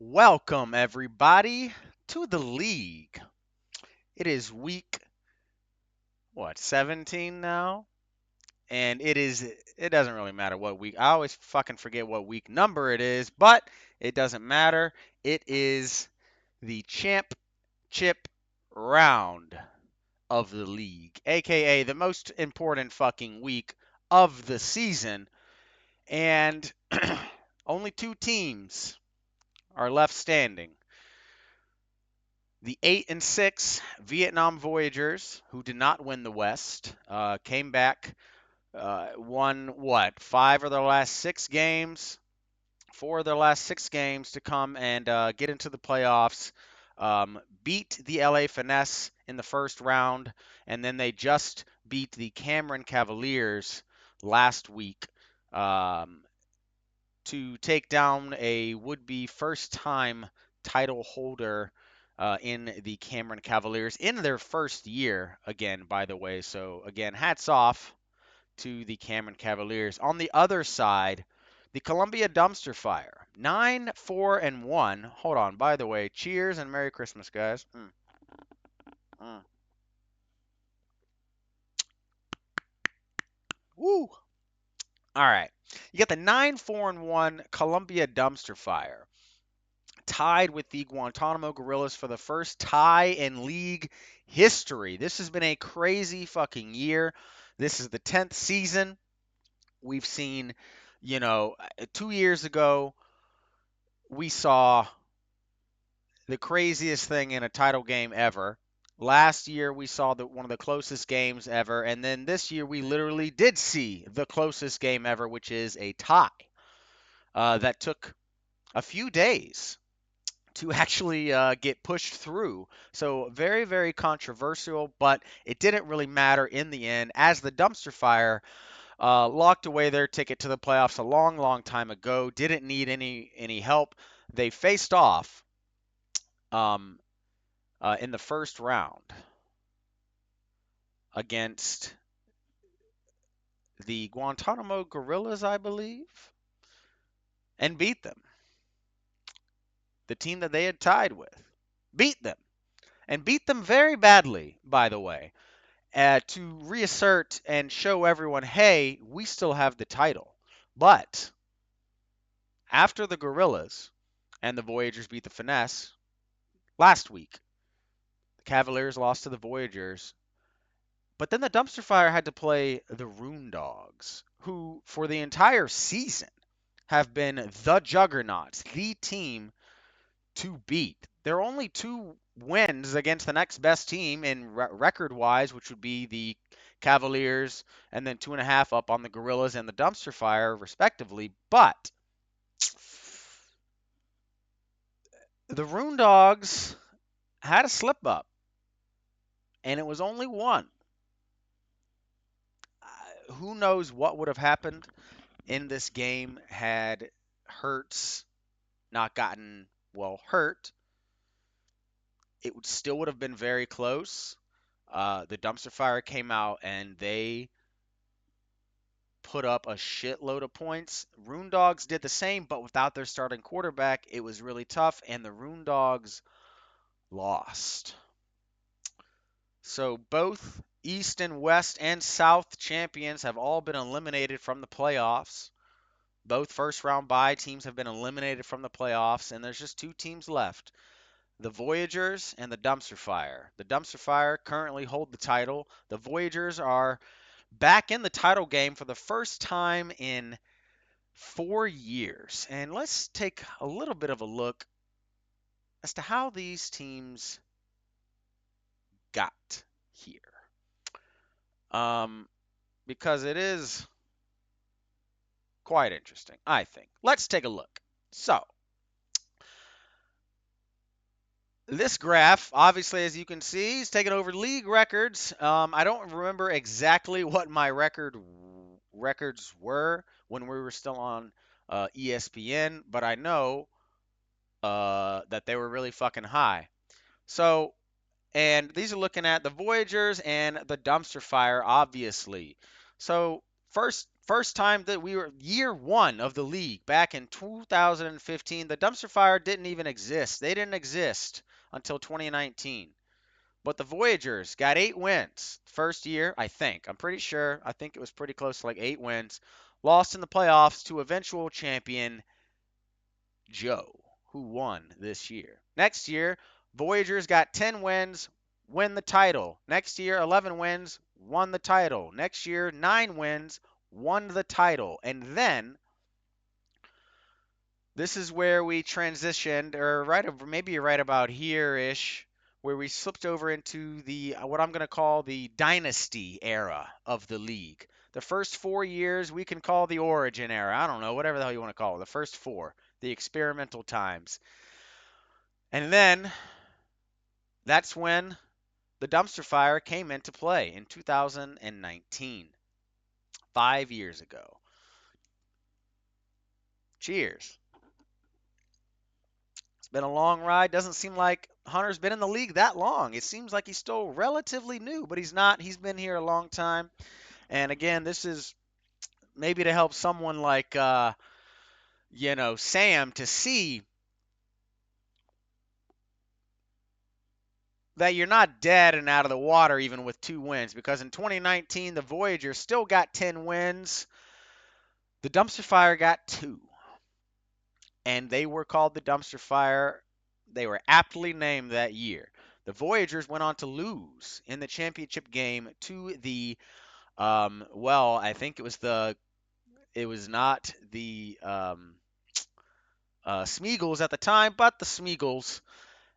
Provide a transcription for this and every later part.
Welcome, everybody, to the league. It is week, 17 now? And it doesn't really matter what week. I always fucking forget what week number it is, but it doesn't matter. It is the Champchip round of the league, aka the most important fucking week of the season. And only two teams are left standing. The 8-6 Vietnam Voyagers, who did not win the West, came back, won what, four of their last six games to come and get into the playoffs. Beat the LA Finesse in the first round, and then they just beat the Cameron Cavaliers last week um, to take down a would-be first-time title holder in the Cameron Cavaliers in their first year again, by the way. So again, hats off to the Cameron Cavaliers. On the other side, the Columbia Dumpster Fire, 9-4-1. Hold on, by the way, cheers and Merry Christmas, guys. Mm. Woo! All right, you got the 9-4-1 Columbia Dumpster Fire, tied with the Guantanamo Gorillas for the first tie in league history. This has been a crazy fucking year. This is the 10th season. We've seen, 2 years ago, we saw the craziest thing in a title game ever. Last year, we saw one of the closest games ever. And then this year, we literally did see the closest game ever, which is a tie that took a few days to actually get pushed through. So very, very controversial, but it didn't really matter in the end as the dumpster fire locked away their ticket to the playoffs a long, long time ago. Didn't need any help. They faced off um, in the first round against the Guantanamo Gorillas, I believe, and beat them. The team that they had tied with beat them and beat them very badly, by the way. To reassert and show everyone, hey, we still have the title. But after the Gorillas and the Voyagers beat the Finesse last week, the Cavaliers lost to the Voyagers. But then the Dumpster Fire had to play the Rune Dogs, who for the entire season have been the juggernauts, the team to beat. There are only two wins against the next best team in record wise, which would be the Cavaliers, and then 2.5 up on the Gorillas and the Dumpster Fire, respectively. But the Rune Dogs had a slip up, and it was only one. Who knows what would have happened in this game had Hurts not gotten, well, hurt? It still would have been very close. The Dumpster Fire came out and they put up a shitload of points. Rune Dogs did the same, but without their starting quarterback, it was really tough, and the Rune Dogs lost. So both East and West and South champions have all been eliminated from the playoffs. Both first round bye teams have been eliminated from the playoffs, and there's just two teams left: the Voyagers and the Dumpster Fire. The Dumpster Fire currently hold the title. The Voyagers are back in the title game for the first time in 4 years. And let's take a little bit of a look as to how these teams got here. Um, because it is quite interesting, I think. Let's take a look. So, this graph, obviously, as you can see, is taking over league records. I don't remember exactly what my records were when we were still on ESPN, but I know that they were really fucking high. So, and these are looking at the Voyagers and the Dumpster Fire, obviously. So, First time that we were year one of the league back in 2015. The dumpster fire didn't even exist. They didn't exist until 2019. But the Voyagers got 8 wins first year, I think. I'm pretty sure. I think it was pretty close to like 8 wins. Lost in the playoffs to eventual champion Joe, who won this year. Next year, Voyagers got 10 wins, win the title. Next year, 11 wins, won the title. Next year, 9 wins, won the title. And then this is where we transitioned, or maybe right about here ish, where we slipped over into the what I'm going to call the dynasty era of the league. The first 4 years we can call the origin era. I don't know, whatever the hell you want to call it. The first four, the experimental times. And then that's when the dumpster fire came into play in 2019, 5 years ago. Cheers. It's been a long ride. Doesn't seem like Hunter's been in the league that long. It seems like he's still relatively new, but he's not. He's been here a long time. And again, this is maybe to help someone like, Sam to see that you're not dead and out of the water even with 2 wins. Because in 2019, the Voyagers still got 10 wins. The dumpster fire got 2. And they were called the dumpster fire. They were aptly named that year. The Voyagers went on to lose in the championship game to the I think it was not the Smeagol's at the time, but the Smeagol's.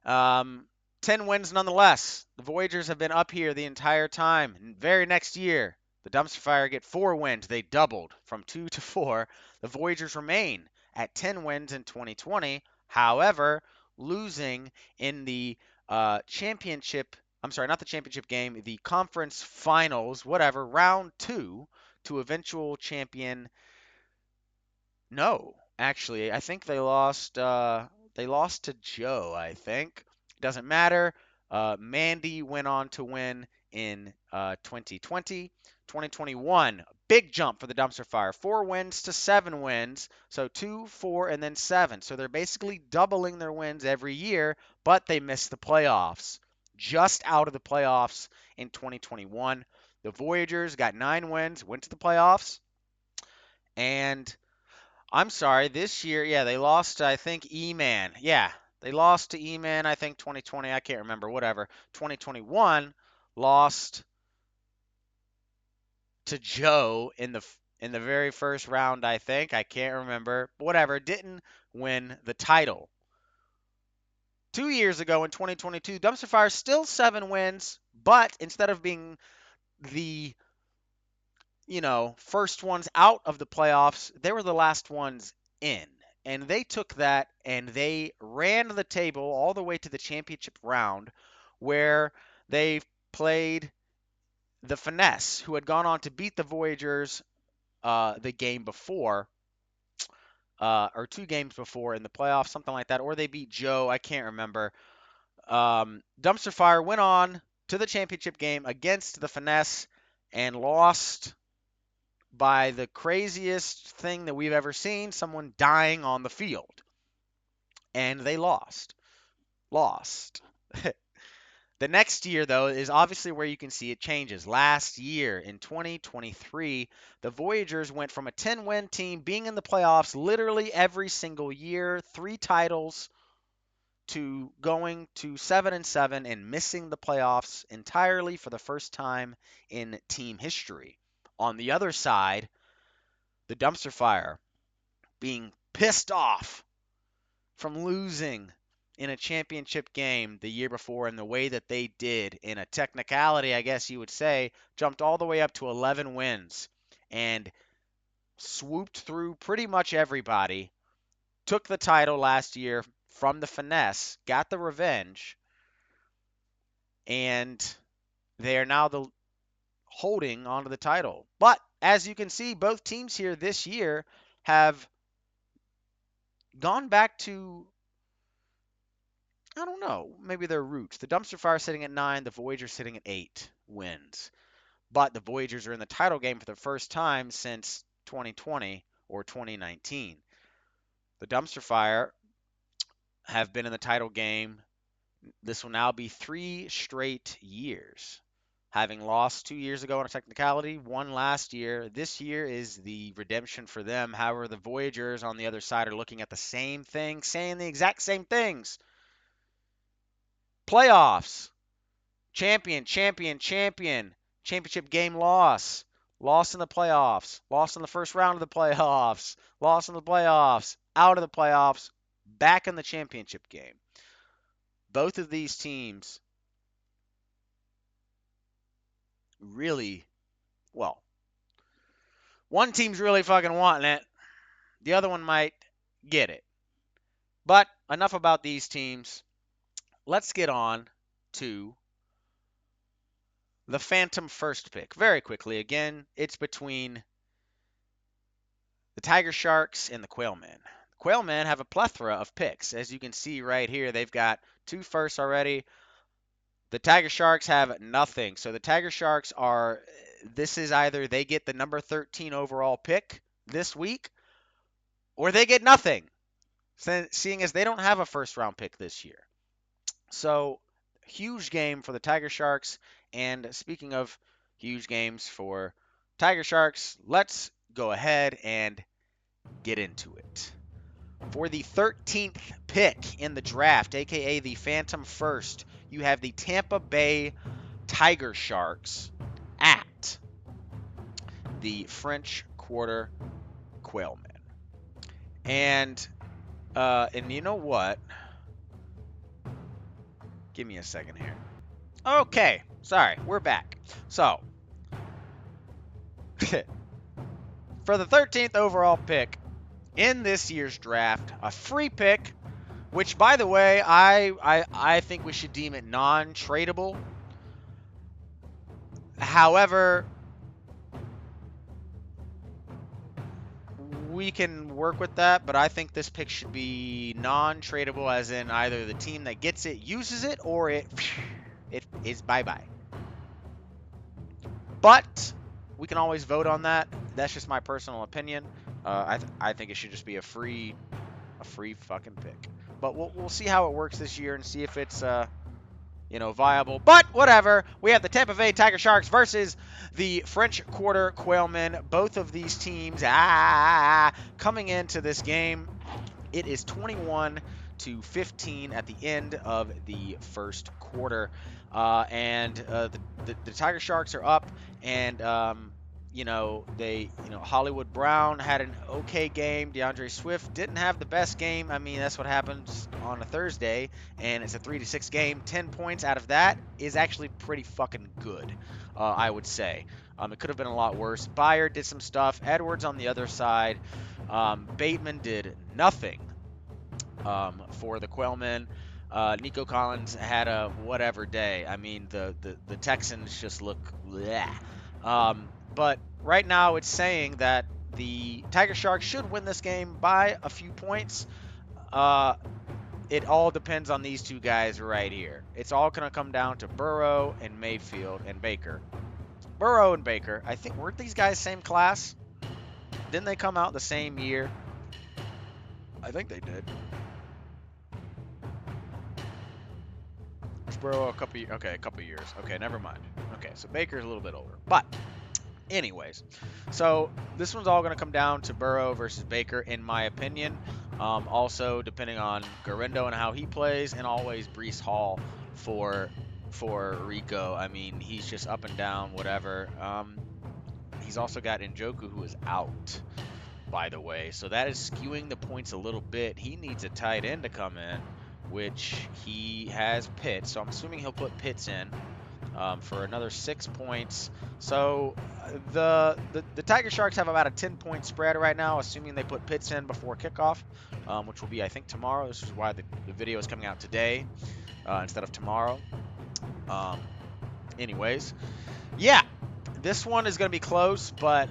Um, 10 wins nonetheless. The Voyagers have been up here the entire time. And very next year, the Dumpster Fire get 4 wins. They doubled from 2 to 4. The Voyagers remain at 10 wins in 2020. However, losing in the championship, I'm sorry, not the championship game, the conference finals, whatever, round 2 to eventual champion. No, actually, I think they lost. They lost to Joe. I think doesn't matter. Mandy went on to win in 2020, 2021. Big jump for the dumpster fire. 4 wins to 7 wins. So 2, 4, and then 7. So they're basically doubling their wins every year, but they missed the playoffs. Just out of the playoffs in 2021. The Voyagers got 9 wins, went to the playoffs, and I'm sorry, this year, yeah, they lost to, I think, E-Man. Yeah, they lost to E-Man, I think 2020, I can't remember, whatever. 2021 lost to Joe in the very first round, I think. I can't remember. Whatever, didn't win the title. 2 years ago in 2022, Dumpster Fire still 7 wins, but instead of being the first ones out of the playoffs, they were the last ones in. And they took that and they ran the table all the way to the championship round where they played the Finesse, who had gone on to beat the Voyagers the game before, or 2 games before in the playoffs, something like that. Or they beat Joe. I can't remember. Dumpster Fire went on to the championship game against the Finesse and lost by the craziest thing that we've ever seen, someone dying on the field. And they lost. Lost. The next year, though, is obviously where you can see it changes. Last year, in 2023, the Voyagers went from a 10-win team being in the playoffs literally every single year, 3 titles, to going to 7-7 and missing the playoffs entirely for the first time in team history. On the other side, the dumpster fire being pissed off from losing in a championship game the year before in the way that they did in a technicality, I guess you would say, jumped all the way up to 11 wins and swooped through pretty much everybody, took the title last year from the Finesse, got the revenge, and they are now holding onto the title. But as you can see, both teams here this year have gone back to, I don't know, maybe their roots. The Dumpster Fire sitting at 9, the Voyagers sitting at 8 wins. But the Voyagers are in the title game for the first time since 2020 or 2019. The Dumpster Fire have been in the title game. This will now be 3 straight years. Having lost 2 years ago on a technicality, one last year. This year is the redemption for them. However, the Voyagers on the other side are looking at the same thing, saying the exact same things. Playoffs. Champion, champion, champion. Championship game loss. Lost in the playoffs. Lost in the first round of the playoffs. Lost in the playoffs. Out of the playoffs. Back in the championship game. Both of these teams really, well, one team's really fucking wanting it. The other one might get it. But enough about these teams. Let's get on to the Phantom first pick. Very quickly, again, it's between the Tiger Sharks and the Quailmen. The Quailmen have a plethora of picks. As you can see right here, they've got 2 firsts already. The Tiger Sharks have nothing. So the Tiger Sharks are, this is either they get the number 13 overall pick this week, or they get nothing, seeing as they don't have a first round pick this year. So, huge game for the Tiger Sharks. And speaking of huge games for Tiger Sharks, let's go ahead and get into it. For the 13th pick in the draft, aka the Phantom first, you have the Tampa Bay Tiger Sharks at the French Quarter Quailmen. And you know what? Give me a second here. Okay, sorry, we're back. So, for the 13th overall pick in this year's draft, a free pick, which, by the way, I think we should deem it non-tradable. However, we can work with that, but I think this pick should be non-tradable, as in either the team that gets it uses it, or it is bye-bye. But we can always vote on that. That's just my personal opinion. I think it should just be a free fucking pick. But we'll see how it works this year and see if it's viable. But whatever. We have the Tampa Bay Tiger Sharks versus the French Quarter Quailmen. Both of these teams coming into this game. It is 21-15 at the end of the first quarter. The Tiger Sharks are up, and Hollywood Brown had an okay game. DeAndre Swift didn't have the best game. I mean, that's what happens on a Thursday, and it's a 3-6 game. 10 points out of that is actually pretty fucking good, I would say. It could have been a lot worse. Byer did some stuff. Edwards on the other side. Bateman did nothing for the Quailmen. Nico Collins had a whatever day. I mean, the Texans just look bleh. But right now it's saying that the Tiger Sharks should win this game by a few points. It all depends on these two guys right here. It's all going to come down to Burrow and Mayfield and Baker. Burrow and Baker, I think, weren't these guys same class? Didn't they come out the same year? I think they did. Burrow a couple years. Okay, never mind. Okay, so Baker's a little bit older. But anyways, so this one's all going to come down to Burrow versus Baker, in my opinion. Also, depending on Garindo and how he plays, and always Breece Hall for Rico. I mean, he's just up and down, whatever. He's also got Njoku, who is out, by the way. So that is skewing the points a little bit. He needs a tight end to come in, which he has Pitts. So I'm assuming he'll put Pitts in for another 6 points. So the Tiger Sharks have about a 10-point spread right now, assuming they put Pitts in before kickoff, which will be, I think, tomorrow. This is why the video is coming out today instead of tomorrow. Anyways, yeah, this one is going to be close, but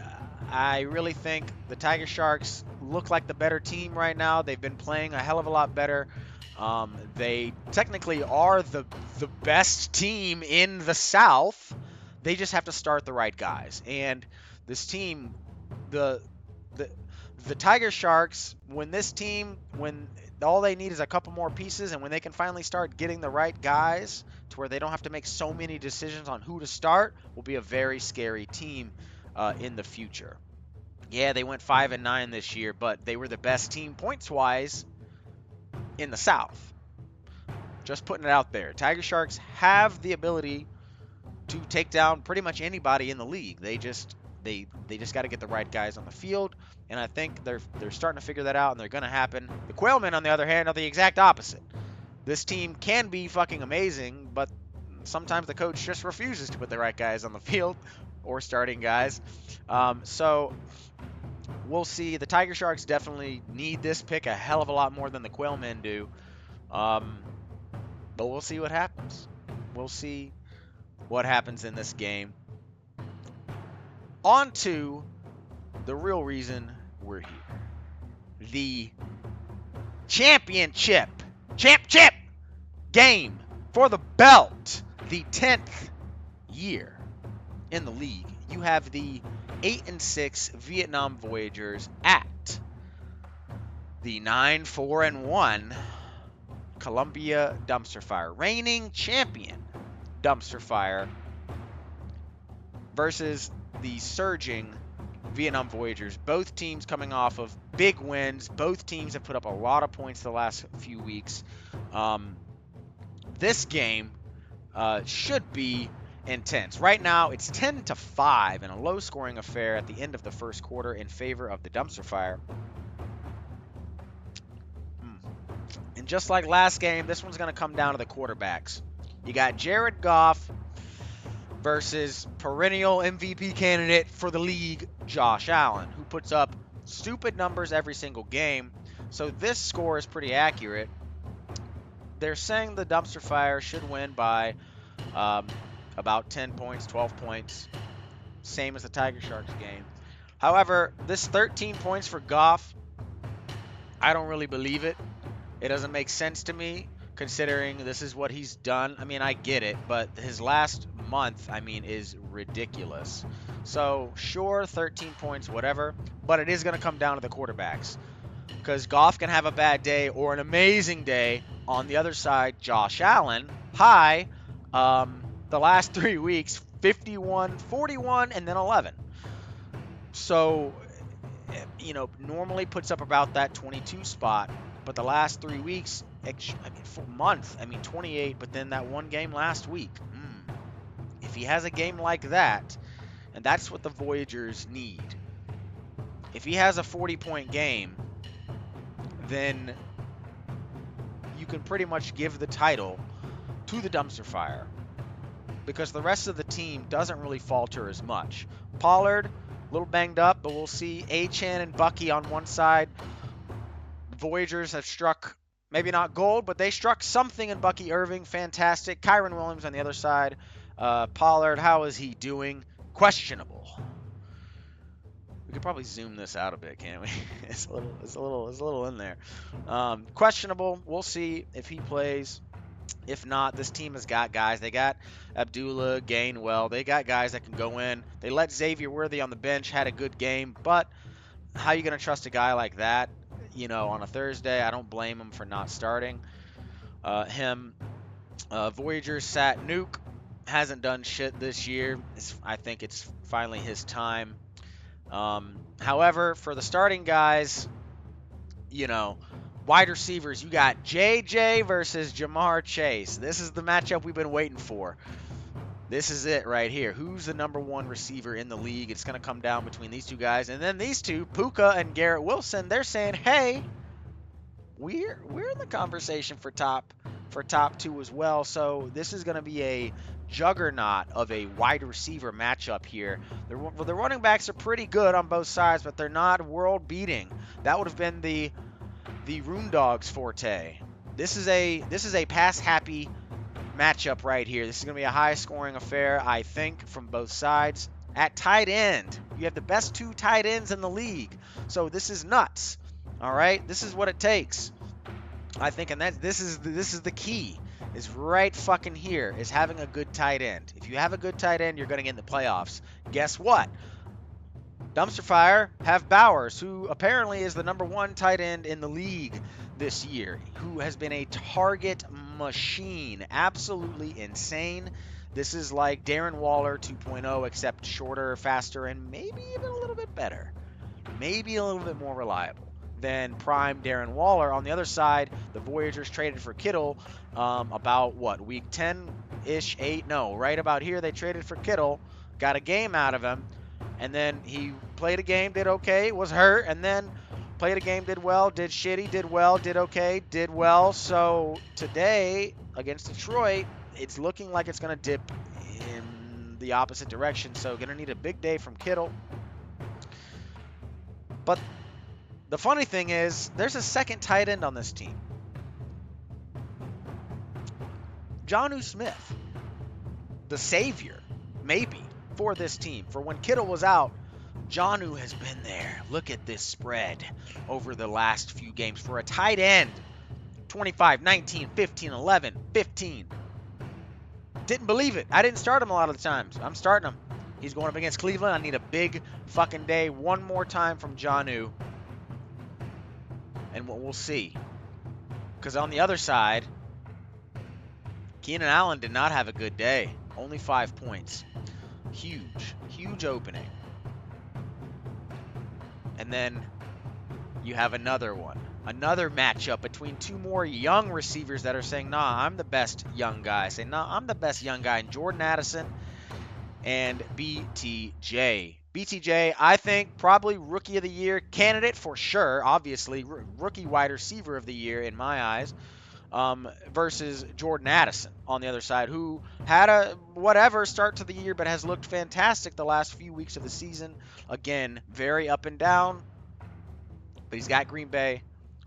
I really think the Tiger Sharks look like the better team right now. They've been playing a hell of a lot better. They technically are the best team in the South. They just have to start the right guys. And this team, the the the Tiger Sharks, when all they need is a couple more pieces, and when they can finally start getting the right guys to where they don't have to make so many decisions on who to start, will be a very scary team in the future. Yeah, they went 5-9 this year, but they were the best team points wise in the South. Just putting it out there. Tiger Sharks have the ability to take down pretty much anybody in the league. They just got to get the right guys on the field, and I think they're starting to figure that out, and they're going to happen. The Quailmen, on the other hand, are the exact opposite. This team can be fucking amazing, but sometimes the coach just refuses to put the right guys on the field or starting guys. So we'll see. The Tiger Sharks definitely need this pick a hell of a lot more than the Quailmen do. But we'll see what happens. We'll see what happens in this game. On to the real reason we're here. The championship, Champchip game for the belt. The 10th year in the league. You have the 8-6 Vietnam Voyagers at the 9-4-1 Columbia Dumpster Fire. Reigning champion Dumpster Fire versus the surging Vietnam Voyagers. Both teams coming off of big wins. Both teams have put up a lot of points the last few weeks. This game should be intense. Right now, it's 10-5 in a low-scoring affair at the end of the first quarter in favor of the Dumpster Fire. And just like last game, this one's going to come down to the quarterbacks. You got Jared Goff versus perennial MVP candidate for the league, Josh Allen, who puts up stupid numbers every single game. So this score is pretty accurate. They're saying the Dumpster Fire should win by about 10 points, 12 points, same as the Tiger Sharks game. However, this 13 points for Goff, I don't really believe it. It doesn't make sense to me, considering this is what he's done. I mean, I get it, but his last month, I mean, is ridiculous. So, sure, 13 points, whatever, but it is going to come down to the quarterbacks. Because Goff can have a bad day or an amazing day. On the other side, Josh Allen, the last 3 weeks, 51, 41, and then 11. So, normally puts up about that 22 spot. But the last 3 weeks, for month, 28, but then that one game last week. If he has a game like that, and that's what the Voyagers need. If he has a 40-point game, then you can pretty much give the title to the Dumpster Fire, because the rest of the team doesn't really falter as much. Pollard, a little banged up, but we'll see. Achane and Bucky on one side. Voyagers have struck, maybe not gold, but they struck something in Bucky Irving. Fantastic. Kyron Williams on the other side. Pollard, how is he doing? Questionable. We could probably zoom this out a bit, can't we? It's a little in there. Questionable. We'll see if he plays. If not, this team has got guys. They got Abdullah, Gainwell. They got guys that can go in. They let Xavier Worthy on the bench, had a good game, but how are you going to trust a guy like that? On a Thursday, I don't blame him for not starting him. Voyagers sat Nuke. Hasn't done shit this year. I think it's finally his time. However, for the starting guys, wide receivers, you got JJ versus Jamar Chase. This is the matchup we've been waiting for. This is it right here. Who's the number one receiver in the league? It's going to come down between these two guys. And then these two, Puka and Garrett Wilson, they're saying, hey, we're in the conversation for top 2 as well. So this is going to be a juggernaut of a wide receiver matchup here. The running backs are pretty good on both sides, but they're not world beating. That would have been the Roondogs forte. This is a pass happy matchup right here. This is going to be a high-scoring affair, I think, from both sides. At tight end, you have the best 2 tight ends in the league. So this is nuts. All right? This is what it takes, I think, and this is the key. Is right fucking here, is having a good tight end. If you have a good tight end, you're going to get in the playoffs. Guess what? Dumpster Fire have Bowers, who apparently is the #1 tight end in the league this year, who has been a target machine. Absolutely insane. This is like Darren Waller 2.0, except shorter, faster, and maybe even a little bit better. Maybe a little bit more reliable than prime Darren Waller. On the other side, the Voyagers traded for Kittle about, what, week 10-ish, 8? No, right about here they traded for Kittle, got a game out of him, and then he played a game, did okay, was hurt, and then played a game, did well, did shitty, did well, did okay, did well. So today against Detroit, it's looking like it's going to dip in the opposite direction. So going to need a big day from Kittle. But the funny thing is, there's a second tight end on this team. Jonnu Smith, the savior, maybe, for this team. For when Kittle was out, Jonnu has been there. Look at this spread over the last few games. For a tight end, 25, 19, 15, 11, 15. Didn't believe it. I didn't start him a lot of the times. I'm starting him. He's going up against Cleveland. I need a big fucking day one more time from Jonnu. And we'll see. Because on the other side, Keenan Allen did not have a good day. Only 5 points. Huge opening. And then you have another one. Another matchup between two more young receivers that are saying, nah, I'm the best young guy. Say, nah, I'm the best young guy. And Jordan Addison and BTJ. BTJ, I think, probably Rookie of the Year candidate for sure. Obviously, Rookie Wide Receiver of the Year in my eyes. Versus Jordan Addison on the other side, who had a whatever start to the year, but has looked fantastic the last few weeks of the season. Again, very up and down, but he's got Green Bay.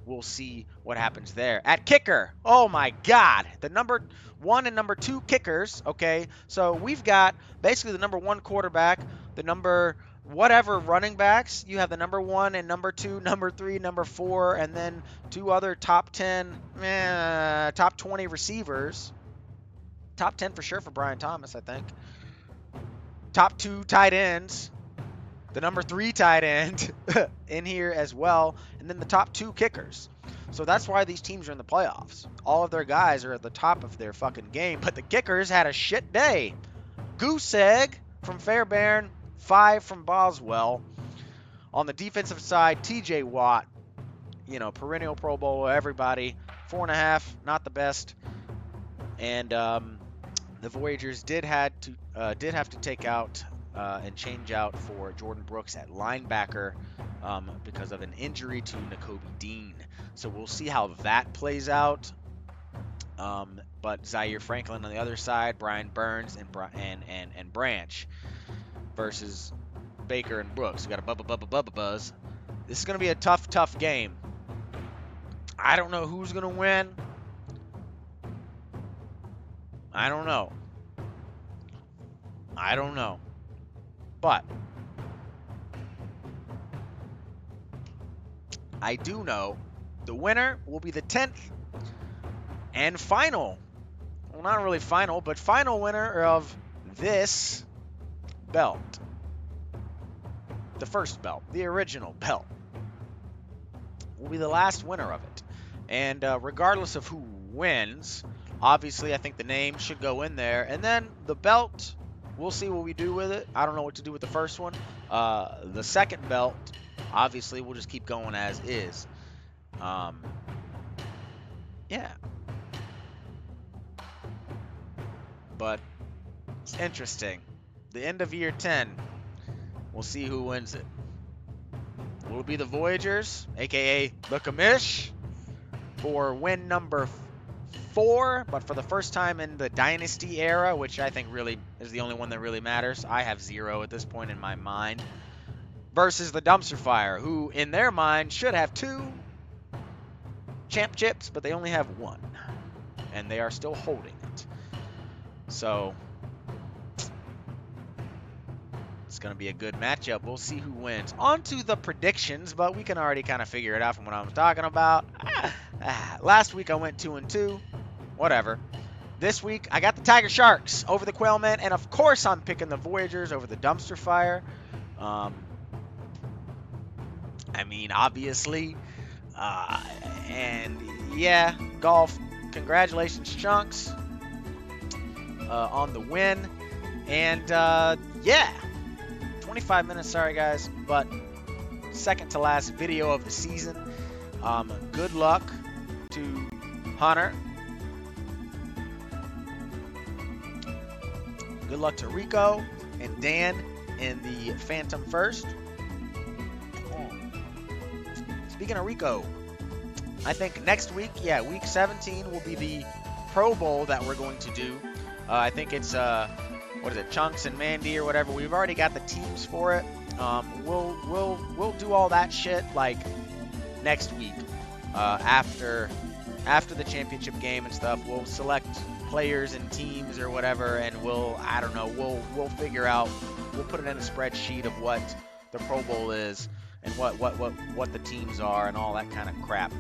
We'll see what happens there. At kicker, oh my God, the #1 and #2 kickers, okay? So we've got basically the #1 quarterback, the number whatever running backs. You have the #1 and #2, #3, #4, and then two other top 10, top 20 receivers. Top 10 for sure for Brian Thomas, I think. Top 2 tight ends. The #3 tight end in here as well, and then the top 2 kickers. So that's why these teams are in the playoffs. All of their guys are at the top of their fucking game, but the kickers had a shit day. Goose egg from Fairbairn, 5 from Boswell. On the defensive side, TJ Watt, perennial Pro Bowl, everybody, 4.5, not the best. And the Voyagers did have to take out and change out for Jordan Brooks at linebacker because of an injury to Nakobe Dean. So we'll see how that plays out. But Zaire Franklin on the other side, Brian Burns and Branch versus Baker and Brooks. We got a bubba buzz. This is going to be a tough game. I don't know who's going to win. I don't know. But I do know the winner will be the 10th and final. Well, not really final, but final winner of this belt. The first belt, the original belt, will be the last winner of it. And regardless of who wins, obviously I think the name should go in there. And then the belt, we'll see what we do with it. I don't know what to do with the first one. The second belt, obviously, we'll just keep going as is. Yeah. But it's interesting. The end of year 10, we'll see who wins it. Will it be the Voyagers, a.k.a. the Commish, for win number 4, but for the first time in the Dynasty era, which I think really is the only one that really matters. I have 0 at this point in my mind. Versus the Dumpster Fire, who in their mind should have 2 Champchips, but they only have 1. And they are still holding it. So it's going to be a good matchup. We'll see who wins. On to the predictions, but we can already kind of figure it out from what I was talking about. Last week I went 2-2. Whatever. This week I got the Tiger Sharks over the Quailmen, and of course I'm picking the Voyagers over the Dumpster Fire. I mean, obviously. Uh, and yeah, golf. Congratulations, Chunks, on the win. And yeah, 25 minutes. Sorry, guys, but second to last video of the season. Good luck to Hunter. Good luck to Rico and Dan in the Phantom first. Speaking of Rico, I think next week, yeah, week 17 will be the Pro Bowl that we're going to do. I think it's what is it, Chunks and Mandy or whatever. We've already got the teams for it. We'll do all that shit like next week after the championship game and stuff. We'll select players and teams or whatever, and I don't know, we'll figure out. We'll put it in a spreadsheet of what the Pro Bowl is and what the teams are and all that kind of crap.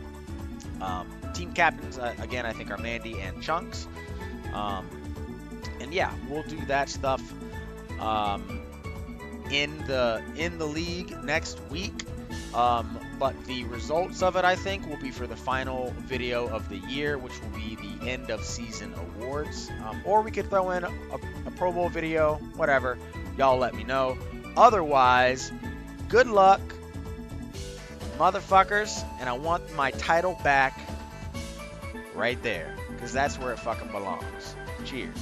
Team captains again, I think, are Mandy and Chunks. And yeah, we'll do that stuff in the league next week. But the results of it, I think, will be for the final video of the year, which will be the end of season awards. Or we could throw in a Pro Bowl video, whatever. Y'all let me know. Otherwise, good luck, motherfuckers. And I want my title back right there, because that's where it fucking belongs. Cheers.